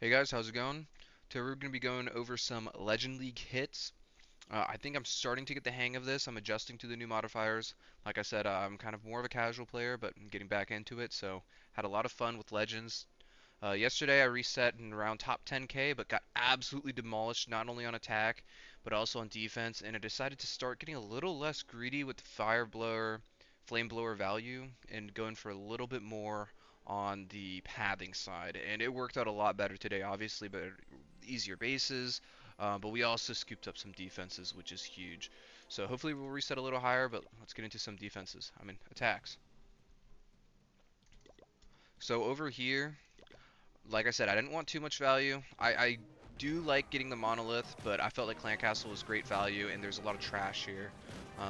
Hey guys, how's it going? Today we're going to be going over some Legend League hits. I think I'm starting to get the hang of this. I'm adjusting to the new modifiers. Like I said, I'm kind of more of a casual player, but I'm getting back into it, so had a lot of fun with Legends. Yesterday I reset in around top 10k, but got absolutely demolished not only on attack, but also on defense, and I decided to start getting a little less greedy with the Fire Blower, Flame Blower value, and going for a little bit more on the pathing side. And it worked out a lot better today, obviously, but easier bases, but we also scooped up some defenses, which is huge. So hopefully we'll reset a little higher, but let's get into some defenses. I mean, attacks. So over here, like I said, I didn't want too much value. I do like getting the monolith, but I felt like Clan Castle was great value, and there's a lot of trash here.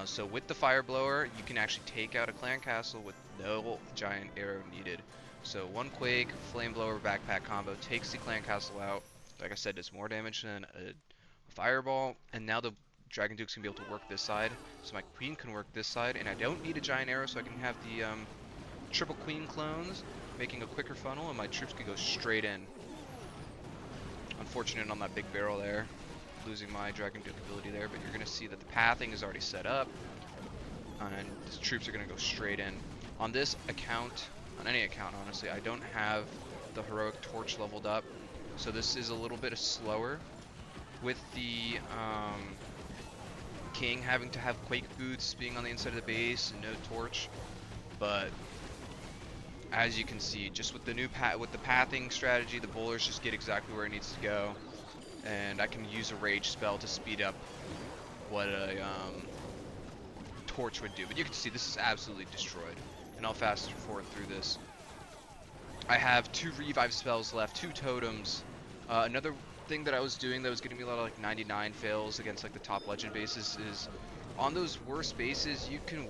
So with the fire blower, you can actually take out a Clan Castle with no giant arrow needed. So one Quake, Flame Blower, Backpack combo takes the Clan Castle out. Like I said, does more damage than a Fireball, and now the Dragon Duke's gonna be able to work this side, so my Queen can work this side, and I don't need a giant arrow, so I can have the triple Queen clones, making a quicker funnel, and my troops could go straight in. Unfortunate on that big barrel there, losing my Dragon Duke ability there, but you're going to see that the pathing is already set up, and the troops are going to go straight in. On this account, on any account honestly, I don't have the Heroic Torch leveled up, so this is a little bit slower. With the King having to have Quake Boots being on the inside of the base and no Torch, but as you can see, just with the new with the pathing strategy, the bowlers just get exactly where it needs to go, and I can use a rage spell to speed up what a torch would do. But you can see this is absolutely destroyed, and I'll fast forward through this. I have 2 revive spells left, 2 totems. Another thing that I was doing that was getting me a lot of like 99 fails against like the top legend bases is on those worst bases you can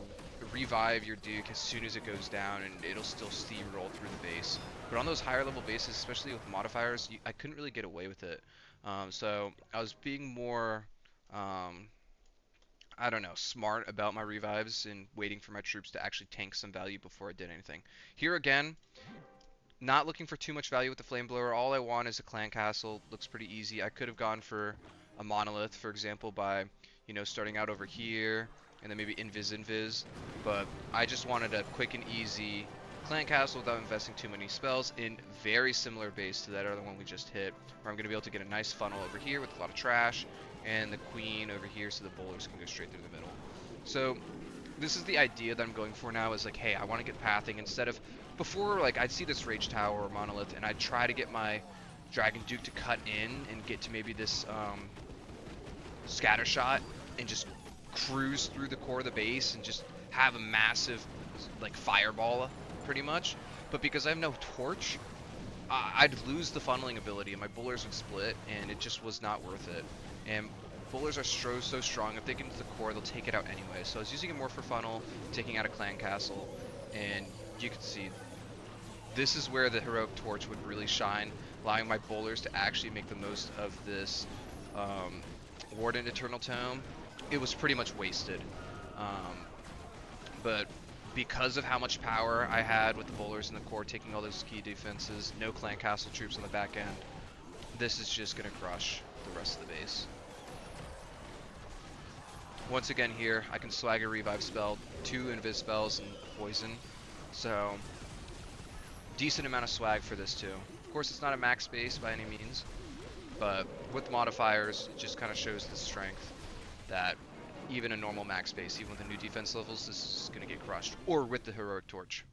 revive your Duke as soon as it goes down and it'll still steamroll through the base. But on those higher level bases, especially with modifiers, I couldn't really get away with it. So I was being more, I don't know, smart about my revives and waiting for my troops to actually tank some value before I did anything. Here again, not looking for too much value with the flame blower. All I want is a clan castle. Looks pretty easy. I could have gone for a monolith, for example, by starting out over here and then maybe invis, but I just wanted a quick and easy clan castle without investing too many spells in very similar base to that other one we just hit, where I'm going to be able to get a nice funnel over here with a lot of trash and the queen over here so the bowlers can go straight through the middle. So this is the idea that I'm going for now, is like, hey, I want to get pathing instead of before, like I'd see this rage tower or monolith and I'd try to get my Dragon Duke to cut in and get to maybe this scatter shot and just cruise through the core of the base and just have a massive like fireball pretty much. But because I have no torch, I'd lose the funneling ability and my bowlers would split, and it just was not worth it. And bowlers are so strong, if they get into the core, they'll take it out anyway. So I was using it more for funnel, taking out a clan castle, and you can see this is where the heroic torch would really shine, allowing my bowlers to actually make the most of this Warden Eternal Tome. It was pretty much wasted, but because of how much power I had with the bowlers in the core taking all those key defenses, no clan castle troops on the back end, this is just going to crush the rest of the base. Once again here, I can swag a revive spell, 2 invis spells, and poison. So, decent amount of swag for this too. Of course, it's not a max base by any means, but with modifiers, it just kind of shows the strength that even a normal max base, even with the new defense levels, this is going to get crushed. Or with the heroic torch.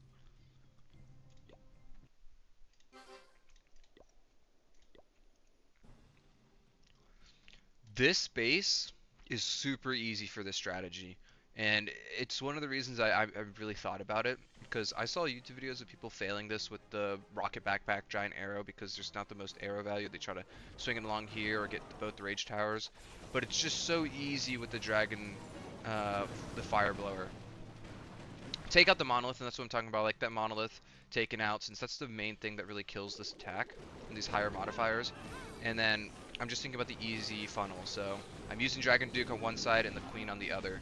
This base is super easy for this strategy, and it's one of the reasons I really thought about it, because I saw YouTube videos of people failing this with the rocket backpack giant arrow because there's not the most arrow value. They try to swing it along here or get both the rage towers, but it's just so easy with the dragon, the fire blower. Take out the monolith, and that's what I'm talking about, like that monolith taken out, since that's the main thing that really kills this attack and these higher modifiers. And then I'm just thinking about the easy funnel, so I'm using Dragon Duke on one side and the Queen on the other,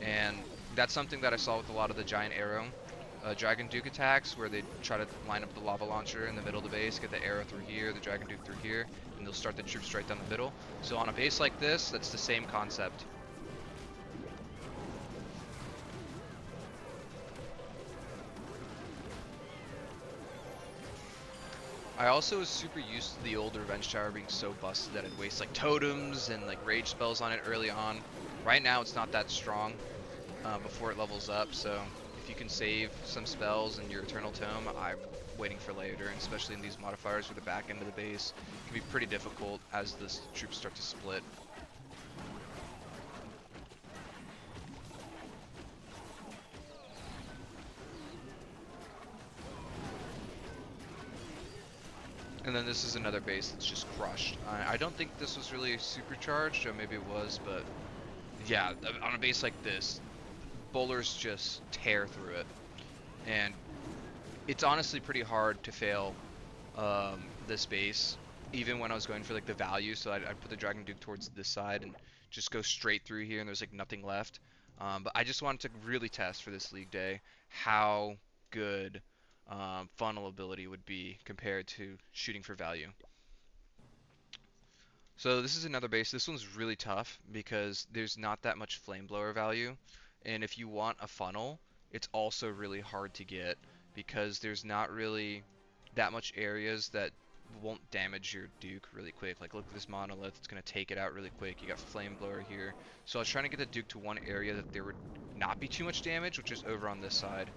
and that's something that I saw with a lot of the giant arrow Dragon Duke attacks where they try to line up the lava launcher in the middle of the base, get the arrow through here, the Dragon Duke through here, and they'll start the troops right down the middle. So on a base like this, that's the same concept. I also was super used to the old Revenge Tower being so busted that I'd waste like totems and like rage spells on it early on. Right now it's not that strong before it levels up, so if you can save some spells in your Eternal Tome, I'm waiting for later, and especially in these modifiers where the back end of the base can be pretty difficult as the troops start to split. And then this is another base that's just crushed. I don't think this was really supercharged, or maybe it was, but yeah, on a base like this, bowlers just tear through it. And it's honestly pretty hard to fail this base, even when I was going for like the value. So I'd put the Dragon Duke towards this side and just go straight through here, and there's like nothing left. But I just wanted to really test for this league day how good funnel ability would be compared to shooting for value. So this is another base. This one's really tough because there's not that much flame blower value. And if you want a funnel, it's also really hard to get because there's not really that much areas that won't damage your Duke really quick. Like look at this monolith, it's gonna take it out really quick. You got flame blower here. So I was trying to get the Duke to one area that there would not be too much damage, which is over on this side.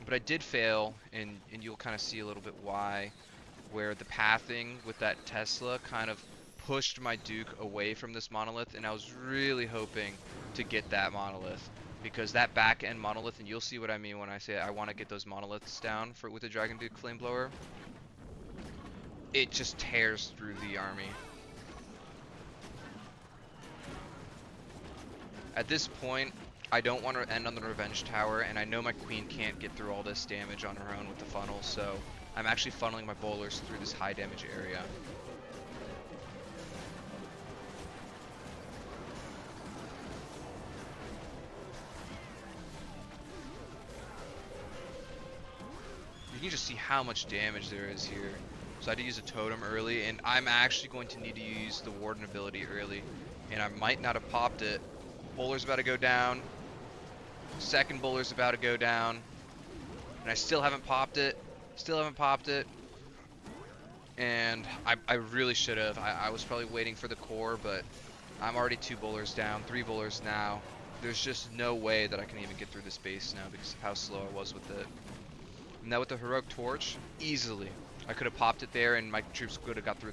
But I did fail, and you'll kind of see a little bit why, where the pathing with that Tesla kind of pushed my Duke away from this monolith, and I was really hoping to get that monolith, because that back end monolith, and you'll see what I mean when I say I want to get those monoliths down with the Dragon Duke Flameblower, it just tears through the army. At this point, I don't want to end on the Revenge Tower, and I know my Queen can't get through all this damage on her own with the funnel, so I'm actually funneling my bowlers through this high damage area. You can just see how much damage there is here. So I had to use a totem early, and I'm actually going to need to use the Warden ability early, and I might not have popped it. Bowler's about to go down. Second bowler's about to go down. And I still haven't popped it. Still haven't popped it. And I really should have. I was probably waiting for the core, but I'm already 2 bowlers down, 3 bowlers now. There's just no way that I can even get through this base now because of how slow I was with it. And now with the Heroic Torch, easily. I could have popped it there, and my troops could have got through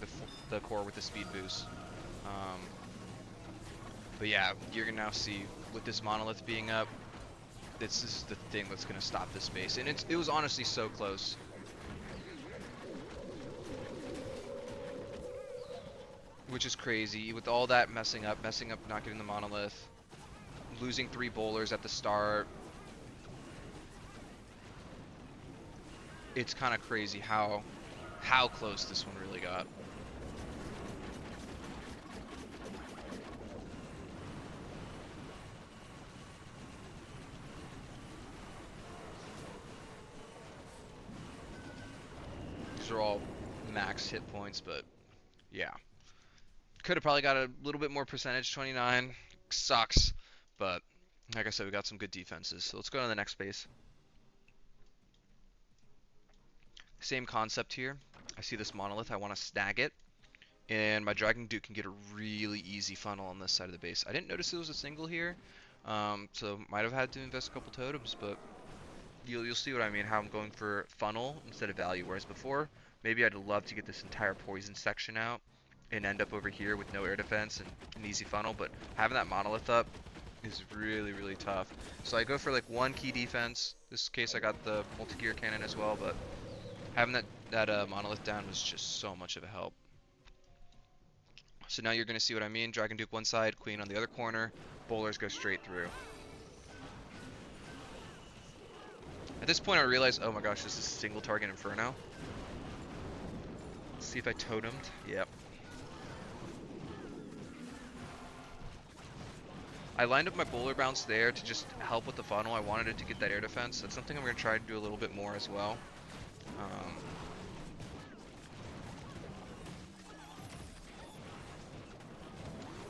the core with the speed boost. But yeah, you're gonna now see with this monolith being up, this is the thing that's gonna stop this base, and it was honestly so close. Which is crazy with all that messing up, not getting the monolith, losing 3 bowlers at the start. It's kind of crazy how close this one really got. These are all max hit points, but yeah. Could have probably got a little bit more percentage, 29. Sucks. But like I said, we got some good defenses. So let's go to the next base. Same concept here. I see this monolith, I want to snag it. And my Dragon Duke can get a really easy funnel on this side of the base. I didn't notice it was a single here. So might have had to invest a couple totems, but you'll see what I mean, how I'm going for funnel instead of value, whereas before, maybe I'd love to get this entire poison section out and end up over here with no air defense and an easy funnel, but having that monolith up is really, really tough. So I go for like 1 key defense. This case I got the multi-gear cannon as well, but having that monolith down was just so much of a help. So now you're going to see what I mean. Dragon Duke one side, Queen on the other corner, bowlers go straight through. At this point I realized, oh my gosh, this is single target Inferno. Let's see if I totemed. Yep. I lined up my bowler bounce there to just help with the funnel. I wanted it to get that air defense. That's something I'm going to try to do a little bit more as well.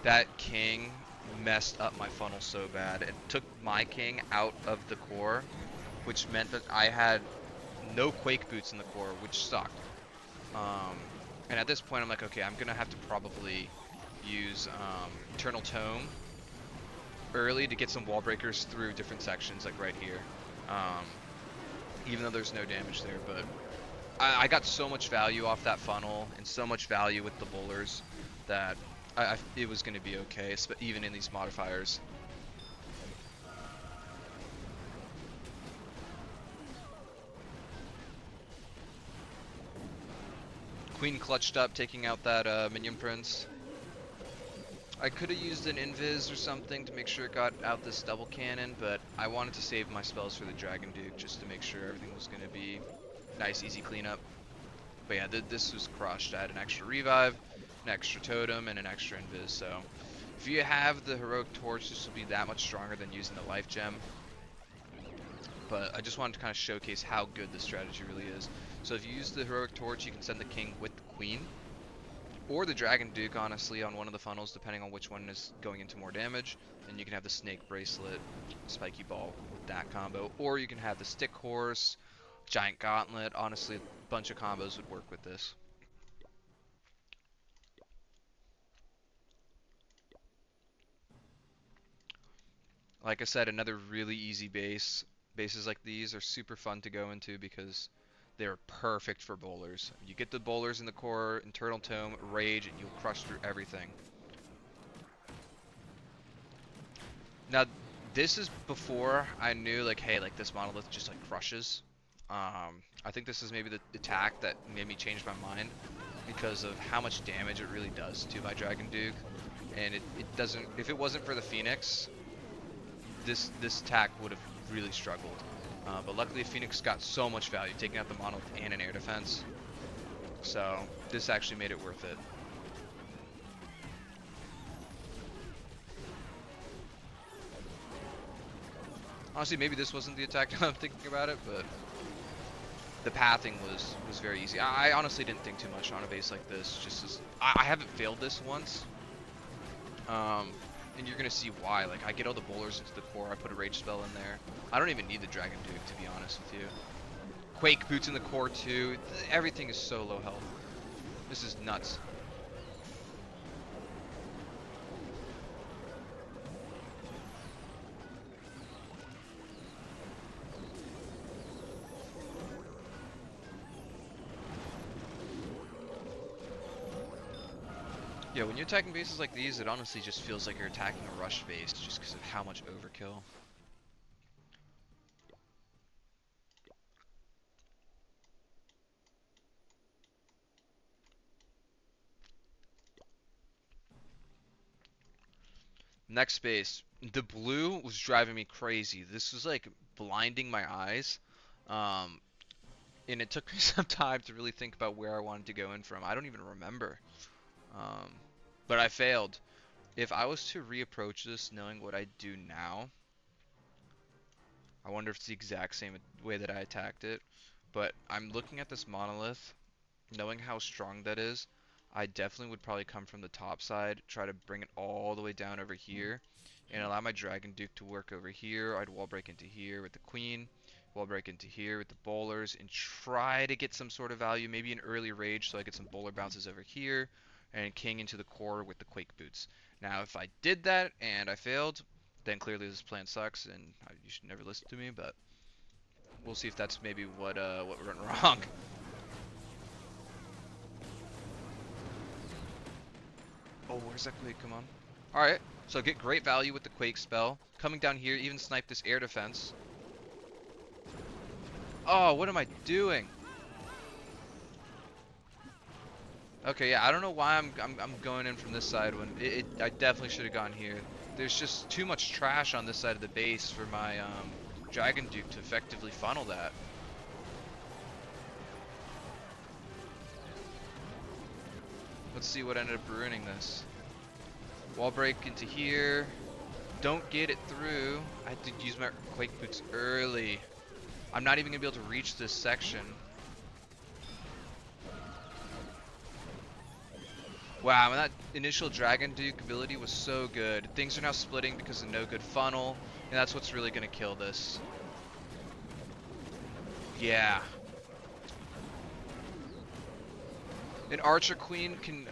That king messed up my funnel so bad. It took my king out of the core, which meant that I had no quake boots in the core, which sucked. And at this point, I'm like, okay, I'm gonna have to probably use Eternal Tome early to get some wall breakers through different sections, like right here. Even though there's no damage there, but I got so much value off that funnel and so much value with the bowlers that it was going to be okay, even in these modifiers. Queen clutched up, taking out that minion prince. I could have used an invis or something to make sure it got out this double cannon, but I wanted to save my spells for the Dragon Duke just to make sure everything was going to be nice, easy cleanup. But yeah, this was crushed. I had an extra revive, an extra totem, and an extra invis, so if you have the heroic torch, this will be that much stronger than using the life gem. But I just wanted to kind of showcase how good this strategy really is. So if you use the heroic torch, you can send the king with the queen, or the Dragon Duke, honestly, on one of the funnels, depending on which one is going into more damage. And you can have the snake bracelet, spiky ball with that combo, or you can have the stick horse, giant gauntlet. Honestly, a bunch of combos would work with this. Like I said, another really easy base. Bases like these are super fun to go into because they're perfect for bowlers. You get the bowlers in the core, Eternal Tome, Rage, and you'll crush through everything. Now, this is before I knew, like, hey, like, this monolith just, like, crushes. I think this is maybe the attack that made me change my mind because of how much damage it really does to my Dragon Duke. And it doesn't, if it wasn't for the Phoenix, this attack would have really struggled. But luckily Phoenix got so much value, taking out the monolith and an air defense. So this actually made it worth it. Honestly, maybe this wasn't the attack now I'm thinking about it, but the pathing was very easy. I honestly didn't think too much on a base like this. Just as, I haven't failed this once. And you're gonna see why. Like, I get all the bowlers into the core, I put a rage spell in there. I don't even need the Dragon Duke, to be honest with you. Quake boots in the core too. Everything is so low health. This is nuts. Yeah, when you're attacking bases like these, it honestly just feels like you're attacking a rush base just because of how much overkill. Next base. The blue was driving me crazy. This was like blinding my eyes. Um, and it took me some time to really think about where I wanted to go in from. I don't even remember. But I failed. If I was to reapproach this knowing what I do now, I wonder if it's the exact same way that I attacked it. But I'm looking at this monolith, knowing how strong that is, I definitely would probably come from the top side, try to bring it all the way down over here, and allow my Dragon Duke to work over here. I'd wall break into here with the Queen, wall break into here with the bowlers, and try to get some sort of value, maybe an early rage so I get some bowler bounces over here, and King into the core with the Quake boots. Now, if I did that and I failed, then clearly this plan sucks, and you should never listen to me, but we'll see if that's maybe what went wrong. Oh, where's that Quake? Come on. Alright, so get great value with the Quake spell. Coming down here, even snipe this air defense. Oh, what am I doing? Okay, yeah, I don't know why I'm going in from this side when I definitely should have gone here. There's just too much trash on this side of the base for my Dragon Duke to effectively funnel that. Let's see what ended up ruining this. Wall break into here. Don't get it through. I had to use my Quake Boots early. I'm not even going to be able to reach this section. Wow, and that initial Dragon Duke ability was so good. Things are now splitting because of no good funnel, and that's what's really going to kill this. Yeah. An Archer Queen can...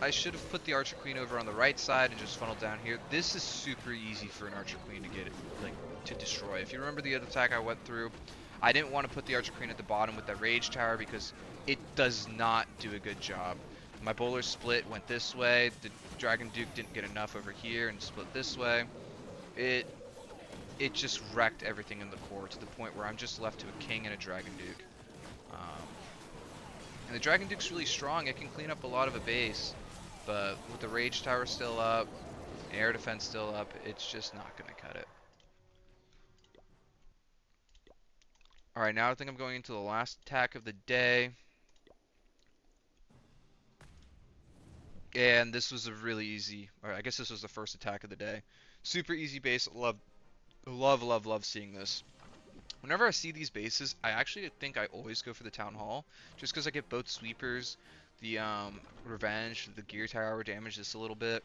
I should have put the Archer Queen over on the right side and just funneled down here. This is super easy for an Archer Queen to get it, like, to destroy. If you remember the other attack I went through, I didn't want to put the Archer Queen at the bottom with that Rage Tower because it does not do a good job. My bowler split went this way. The Dragon Duke didn't get enough over here and split this way. It just wrecked everything in the core to the point where I'm just left to a King and a Dragon Duke. And the Dragon Duke's really strong. It can clean up a lot of a base. But with the Rage Tower still up, Air Defense still up, it's just not going to cut it. Alright, now I think I'm going into the last attack of the day. And this was a really easy, or I guess this was the first attack of the day. Super easy base. Love seeing this. Whenever I see these bases, I actually think I always go for the Town Hall, just because I get both sweepers, the Revenge, the Gear Tower damage this a little bit,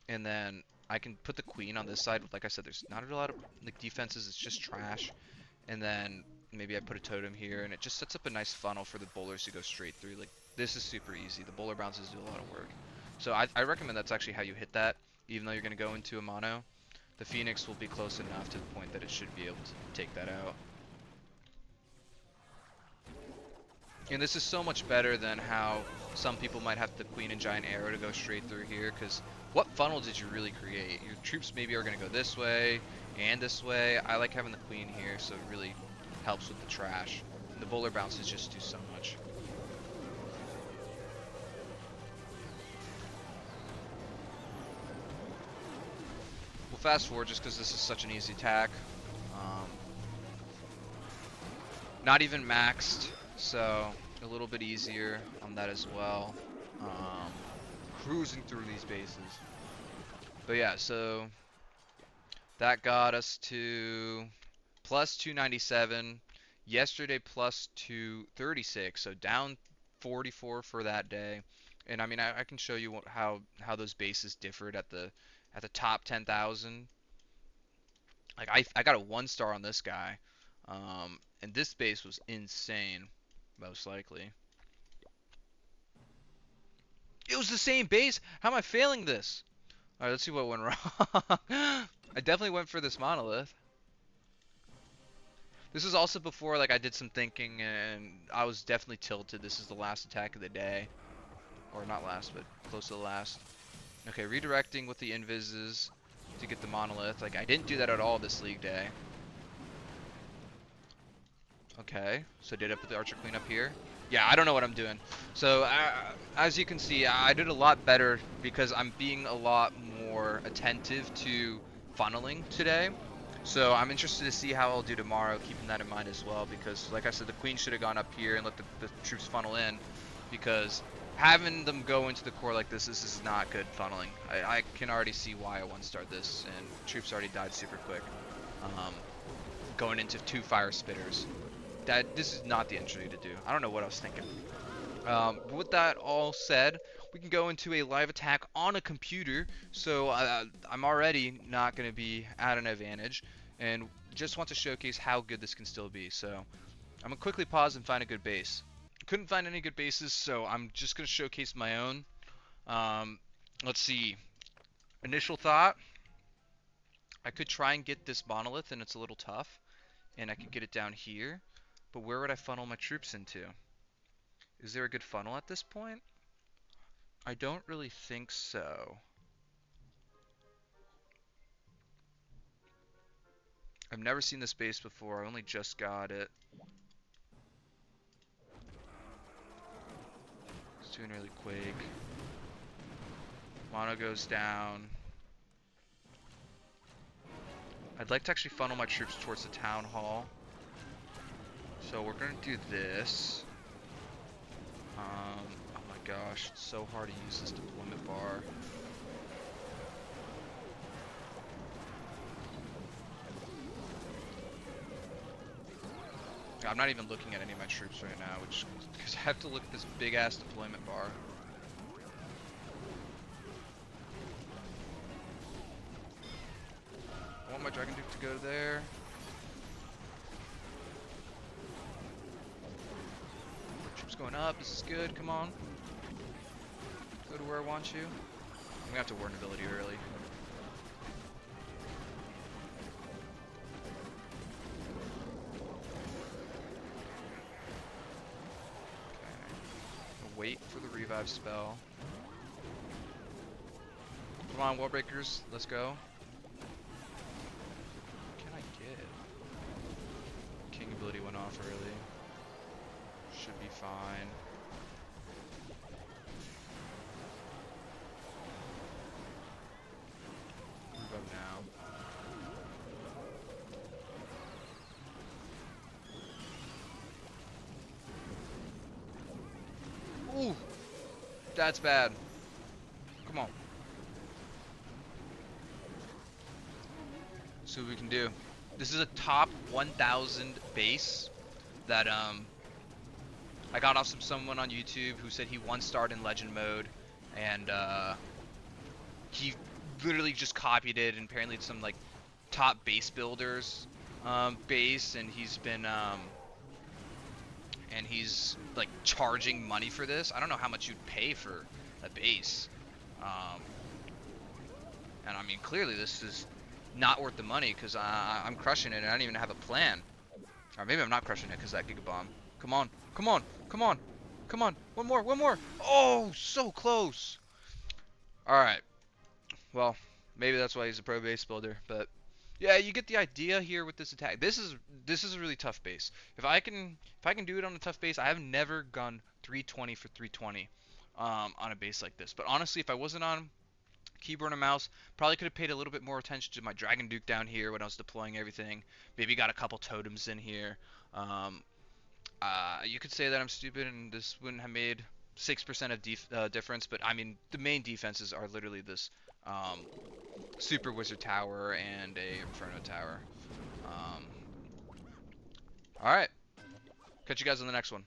and then I can put the Queen on this side. Like I said, there's not a lot of like defenses, it's just trash. And then maybe I put a totem here, and it just sets up a nice funnel for the bowlers to go straight through. Like, this is super easy. The bowler bounces do a lot of work. So I recommend that's actually how you hit that, even though you're going to go into a mono. The Phoenix will be close enough to the point that it should be able to take that out. And this is so much better than how some people might have the Queen and Giant Arrow to go straight through here, because what funnel did you really create? Your troops maybe are going to go this way and this way. I like having the Queen here, so it really helps with the trash. And the bowler bounces just do so much. We'll fast forward just because this is such an easy attack. Not even maxed, so a little bit easier on that as well. Cruising through these bases. But yeah, so that got us to plus 297. Yesterday plus 236, so down 44 for that day. And I mean, I can show you how those bases differed at the top 10,000. Like I got a 1-star on this guy, and this base was insane, most likely. It was the same base. How am I failing this? All right, let's see what went wrong. I definitely went for this monolith. This is also before like I did some thinking, and I was definitely tilted. This is the last attack of the day, or not last, but close to the last. Okay, redirecting with the invises to get the monolith. Like, I didn't do that at all this league day. Okay, so did I put the Archer Queen up here? Yeah, I don't know what I'm doing. So, as you can see, I did a lot better because I'm being a lot more attentive to funneling today. So, I'm interested to see how I'll do tomorrow, keeping that in mind as well, because, like I said, the Queen should have gone up here and let the troops funnel in, because having them go into the core like this is not good funneling. I can already see why I 1-starred this, and troops already died super quick. Going into 2 fire spitters. This is not the entry to do. I don't know what I was thinking. But with that all said, we can go into a live attack on a computer. So I'm already not going to be at an advantage, and just want to showcase how good this can still be. So I'm going to quickly pause and find a good base. Couldn't find any good bases, so I'm just going to showcase my own. Let's see. Initial thought, I could try and get this monolith, and it's a little tough, and I could get it down here, but where would I funnel my troops into? Is there a good funnel at this point? I don't really think so. I've never seen this base before. I only just got it. It's doing really Quake. Mono goes down. I'd like to actually funnel my troops towards the town hall. So we're gonna do this. Oh my gosh, it's so hard to use this deployment bar. I'm not even looking at any of my troops right now, which because I have to look at this big ass deployment bar. I want my Dragon Duke to go there. Troops going up. This is good. Come on. Go to where I want you. I'm gonna have to warn ability early. Wait for the revive spell. Come on, wall breakers, let's go. What can I get? King ability went off early. Should be fine. Revive now. Ooh! That's bad. Come on. See what we can do. This is a top 1,000 base that I got off someone on YouTube who said he once starred in Legend mode, and he literally just copied it, and apparently it's some like top base builders base, and he's been and he's like charging money for this. I don't know how much you'd pay for a base, and I mean clearly this is not worth the money because I'm crushing it and I don't even have a plan. Or maybe I'm not crushing it because that Giga Bomb. Come on, come on, come on, come on. One more, one more. Oh, so close. All right. Well, maybe that's why he's a pro base builder, but yeah, you get the idea here with this attack. This is a really tough base. If I can do it on a tough base, I have never gone 320 for 320 on a base like this. But honestly, if I wasn't on keyboard and mouse, probably could have paid a little bit more attention to my Dragon Duke down here when I was deploying everything. Maybe got a couple totems in here. You could say that I'm stupid and this wouldn't have made 6% of difference, but I mean the main defenses are literally this Super Wizard Tower and a Inferno Tower. Alright, catch you guys on the next one.